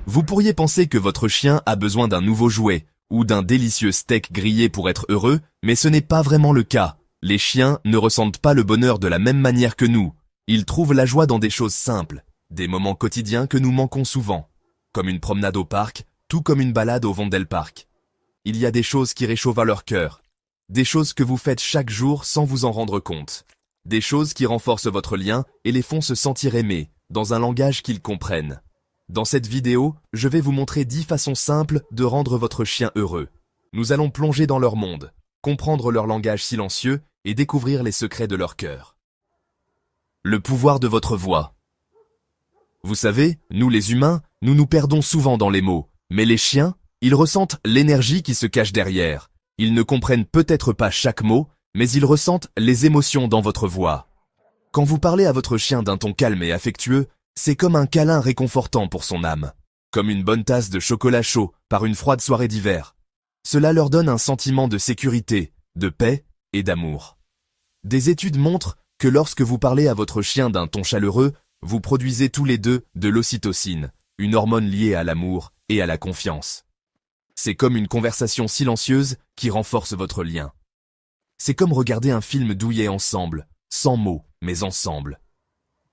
Vous pourriez penser que votre chien a besoin d'un nouveau jouet ou d'un délicieux steak grillé pour être heureux, mais ce n'est pas vraiment le cas. Les chiens ne ressentent pas le bonheur de la même manière que nous. Ils trouvent la joie dans des choses simples, des moments quotidiens que nous manquons souvent, comme une promenade au parc, tout comme une balade au Vondelpark. Il y a des choses qui réchauffent à leur cœur, des choses que vous faites chaque jour sans vous en rendre compte, des choses qui renforcent votre lien et les font se sentir aimés, dans un langage qu'ils comprennent. Dans cette vidéo, je vais vous montrer 10 façons simples de rendre votre chien heureux. Nous allons plonger dans leur monde, comprendre leur langage silencieux et découvrir les secrets de leur cœur. Le pouvoir de votre voix. Vous savez, nous les humains, nous nous perdons souvent dans les mots, mais les chiens, ils ressentent l'énergie qui se cache derrière. Ils ne comprennent peut-être pas chaque mot, mais ils ressentent les émotions dans votre voix. Quand vous parlez à votre chien d'un ton calme et affectueux, c'est comme un câlin réconfortant pour son âme, comme une bonne tasse de chocolat chaud par une froide soirée d'hiver. Cela leur donne un sentiment de sécurité, de paix et d'amour. Des études montrent que lorsque vous parlez à votre chien d'un ton chaleureux, vous produisez tous les deux de l'ocytocine, une hormone liée à l'amour et à la confiance. C'est comme une conversation silencieuse qui renforce votre lien. C'est comme regarder un film douillet ensemble, sans mots, mais ensemble.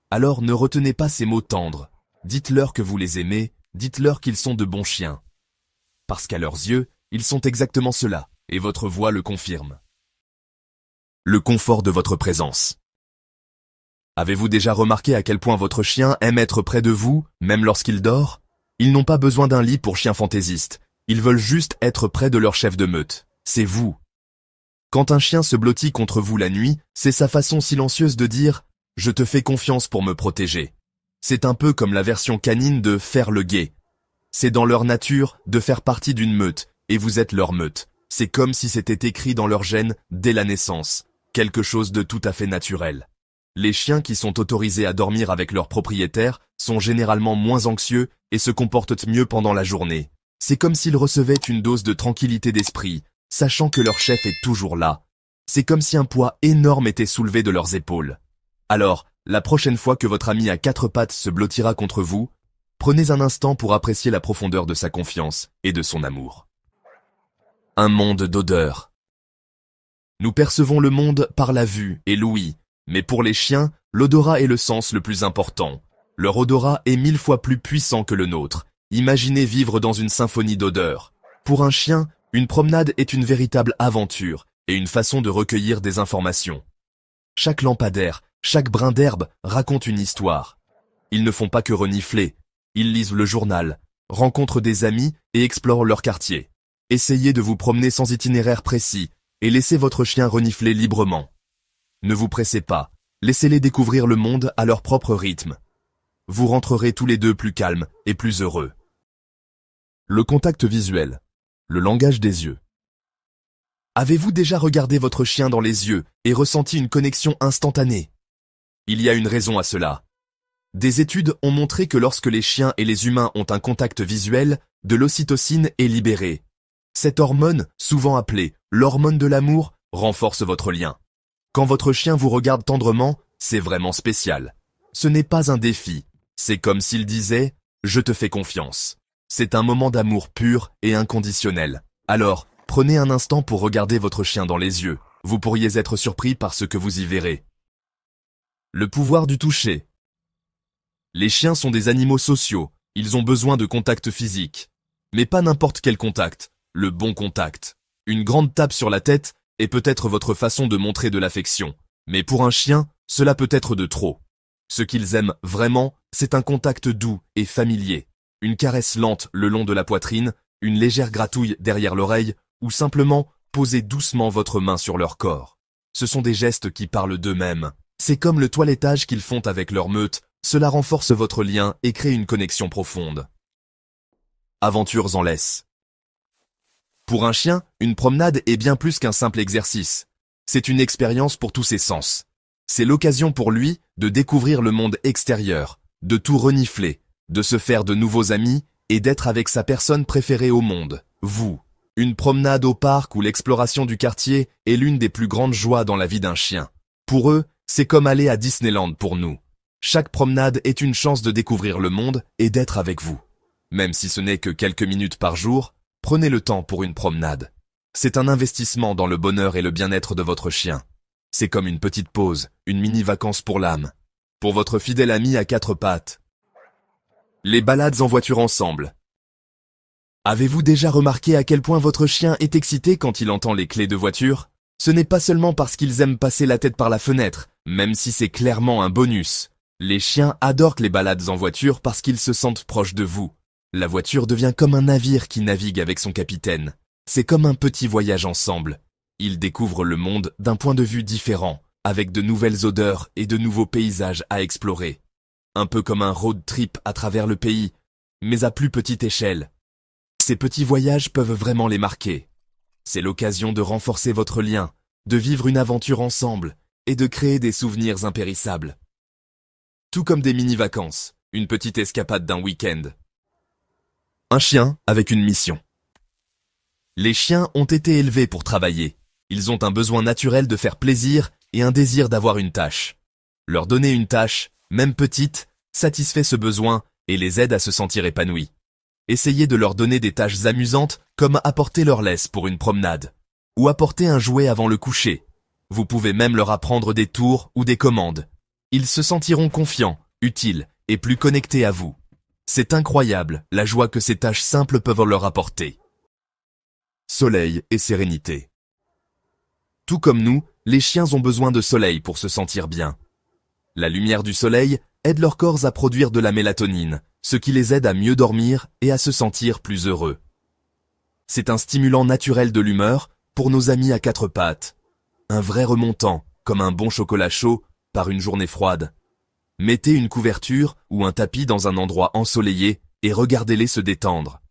Alors ne retenez pas ces mots tendres. Dites-leur que vous les aimez, dites-leur qu'ils sont de bons chiens. Parce qu'à leurs yeux, ils sont exactement cela, et votre voix le confirme. Le confort de votre présence. Avez-vous déjà remarqué à quel point votre chien aime être près de vous, même lorsqu'il dort? Ils n'ont pas besoin d'un lit pour chiens fantaisistes. Ils veulent juste être près de leur chef de meute. C'est vous. Quand un chien se blottit contre vous la nuit, c'est sa façon silencieuse de dire « Je te fais confiance pour me protéger ». C'est un peu comme la version canine de « faire le guet ». C'est dans leur nature de faire partie d'une meute, et vous êtes leur meute. C'est comme si c'était écrit dans leur gène dès la naissance, quelque chose de tout à fait naturel. Les chiens qui sont autorisés à dormir avec leur propriétaire sont généralement moins anxieux et se comportent mieux pendant la journée. C'est comme s'ils recevaient une dose de tranquillité d'esprit, sachant que leur chef est toujours là. C'est comme si un poids énorme était soulevé de leurs épaules. Alors, la prochaine fois que votre ami à 4 pattes se blottira contre vous, prenez un instant pour apprécier la profondeur de sa confiance et de son amour. Un monde d'odeurs. Nous percevons le monde par la vue et l'ouïe, mais pour les chiens, l'odorat est le sens le plus important. Leur odorat est 1000 fois plus puissant que le nôtre. Imaginez vivre dans une symphonie d'odeurs. Pour un chien, une promenade est une véritable aventure et une façon de recueillir des informations. Chaque lampadaire, chaque brin d'herbe raconte une histoire. Ils ne font pas que renifler. Ils lisent le journal, rencontrent des amis et explorent leur quartier. Essayez de vous promener sans itinéraire précis et laissez votre chien renifler librement. Ne vous pressez pas, laissez-les découvrir le monde à leur propre rythme. Vous rentrerez tous les deux plus calmes et plus heureux. Le contact visuel, le langage des yeux. Avez-vous déjà regardé votre chien dans les yeux et ressenti une connexion instantanée? Il y a une raison à cela. Des études ont montré que lorsque les chiens et les humains ont un contact visuel, de l'ocytocine est libérée. Cette hormone, souvent appelée l'hormone de l'amour, renforce votre lien. Quand votre chien vous regarde tendrement, c'est vraiment spécial. Ce n'est pas un défi, c'est comme s'il disait « Je te fais confiance ». C'est un moment d'amour pur et inconditionnel. Alors, prenez un instant pour regarder votre chien dans les yeux. Vous pourriez être surpris par ce que vous y verrez. Le pouvoir du toucher. Les chiens sont des animaux sociaux, ils ont besoin de contact physique. Mais pas n'importe quel contact, le bon contact. Une grande tape sur la tête est peut-être votre façon de montrer de l'affection. Mais pour un chien, cela peut être de trop. Ce qu'ils aiment vraiment, c'est un contact doux et familier. Une caresse lente le long de la poitrine, une légère gratouille derrière l'oreille, ou simplement poser doucement votre main sur leur corps. Ce sont des gestes qui parlent d'eux-mêmes. C'est comme le toilettage qu'ils font avec leur meute, cela renforce votre lien et crée une connexion profonde. Aventures en laisse. Pour un chien, une promenade est bien plus qu'un simple exercice. C'est une expérience pour tous ses sens. C'est l'occasion pour lui de découvrir le monde extérieur, de tout renifler, de se faire de nouveaux amis et d'être avec sa personne préférée au monde, vous. Une promenade au parc ou l'exploration du quartier est l'une des plus grandes joies dans la vie d'un chien. Pour eux, c'est comme aller à Disneyland pour nous. Chaque promenade est une chance de découvrir le monde et d'être avec vous. Même si ce n'est que quelques minutes par jour, prenez le temps pour une promenade. C'est un investissement dans le bonheur et le bien-être de votre chien. C'est comme une petite pause, une mini-vacance pour l'âme. Pour votre fidèle ami à quatre pattes. Les balades en voiture ensemble. Avez-vous déjà remarqué à quel point votre chien est excité quand il entend les clés de voiture? Ce n'est pas seulement parce qu'ils aiment passer la tête par la fenêtre, même si c'est clairement un bonus. Les chiens adorent les balades en voiture parce qu'ils se sentent proches de vous. La voiture devient comme un navire qui navigue avec son capitaine. C'est comme un petit voyage ensemble. Ils découvrent le monde d'un point de vue différent, avec de nouvelles odeurs et de nouveaux paysages à explorer. Un peu comme un road trip à travers le pays, mais à plus petite échelle. Ces petits voyages peuvent vraiment les marquer. C'est l'occasion de renforcer votre lien, de vivre une aventure ensemble et de créer des souvenirs impérissables. Tout comme des mini-vacances, une petite escapade d'un week-end. Un chien avec une mission. Les chiens ont été élevés pour travailler. Ils ont un besoin naturel de faire plaisir et un désir d'avoir une tâche. Leur donner une tâche, même petite, satisfait ce besoin et les aide à se sentir épanouis. Essayez de leur donner des tâches amusantes comme apporter leur laisse pour une promenade ou apporter un jouet avant le coucher. Vous pouvez même leur apprendre des tours ou des commandes. Ils se sentiront confiants, utiles et plus connectés à vous. C'est incroyable la joie que ces tâches simples peuvent leur apporter. Soleil et sérénité. Tout comme nous, les chiens ont besoin de soleil pour se sentir bien. La lumière du soleil aide leur corps à produire de la mélatonine, ce qui les aide à mieux dormir et à se sentir plus heureux. C'est un stimulant naturel de l'humeur pour nos amis à quatre pattes. Un vrai remontant, comme un bon chocolat chaud, par une journée froide. Mettez une couverture ou un tapis dans un endroit ensoleillé et regardez-les se détendre.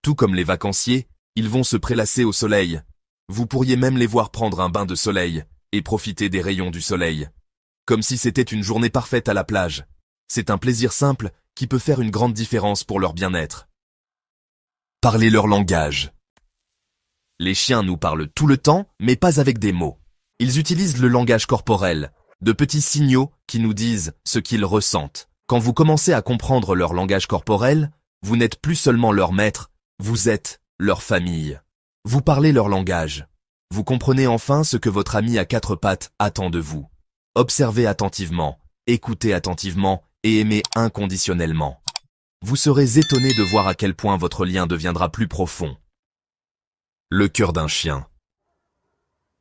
Tout comme les vacanciers, ils vont se prélasser au soleil. Vous pourriez même les voir prendre un bain de soleil et profiter des rayons du soleil. Comme si c'était une journée parfaite à la plage. C'est un plaisir simple qui peut faire une grande différence pour leur bien-être. Parlez leur langage. Les chiens nous parlent tout le temps, mais pas avec des mots. Ils utilisent le langage corporel, de petits signaux qui nous disent ce qu'ils ressentent. Quand vous commencez à comprendre leur langage corporel, vous n'êtes plus seulement leur maître, vous êtes leur famille. Vous parlez leur langage. Vous comprenez enfin ce que votre ami à quatre pattes attend de vous. Observez attentivement, écoutez attentivement et aimez inconditionnellement. Vous serez étonné de voir à quel point votre lien deviendra plus profond. Le cœur d'un chien.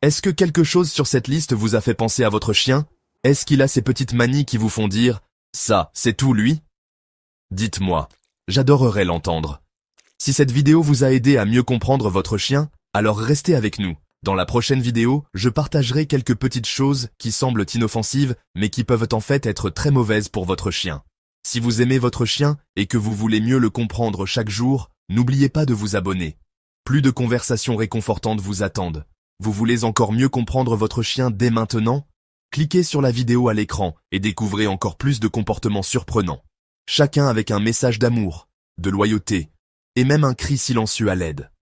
Est-ce que quelque chose sur cette liste vous a fait penser à votre chien? Est-ce qu'il a ces petites manies qui vous font dire « ça, c'est tout lui » Dites-moi, j'adorerais l'entendre. Si cette vidéo vous a aidé à mieux comprendre votre chien, alors restez avec nous. Dans la prochaine vidéo, je partagerai quelques petites choses qui semblent inoffensives, mais qui peuvent en fait être très mauvaises pour votre chien. Si vous aimez votre chien et que vous voulez mieux le comprendre chaque jour, n'oubliez pas de vous abonner. Plus de conversations réconfortantes vous attendent. Vous voulez encore mieux comprendre votre chien dès maintenant? Cliquez sur la vidéo à l'écran et découvrez encore plus de comportements surprenants. Chacun avec un message d'amour, de loyauté, et même un cri silencieux à l'aide.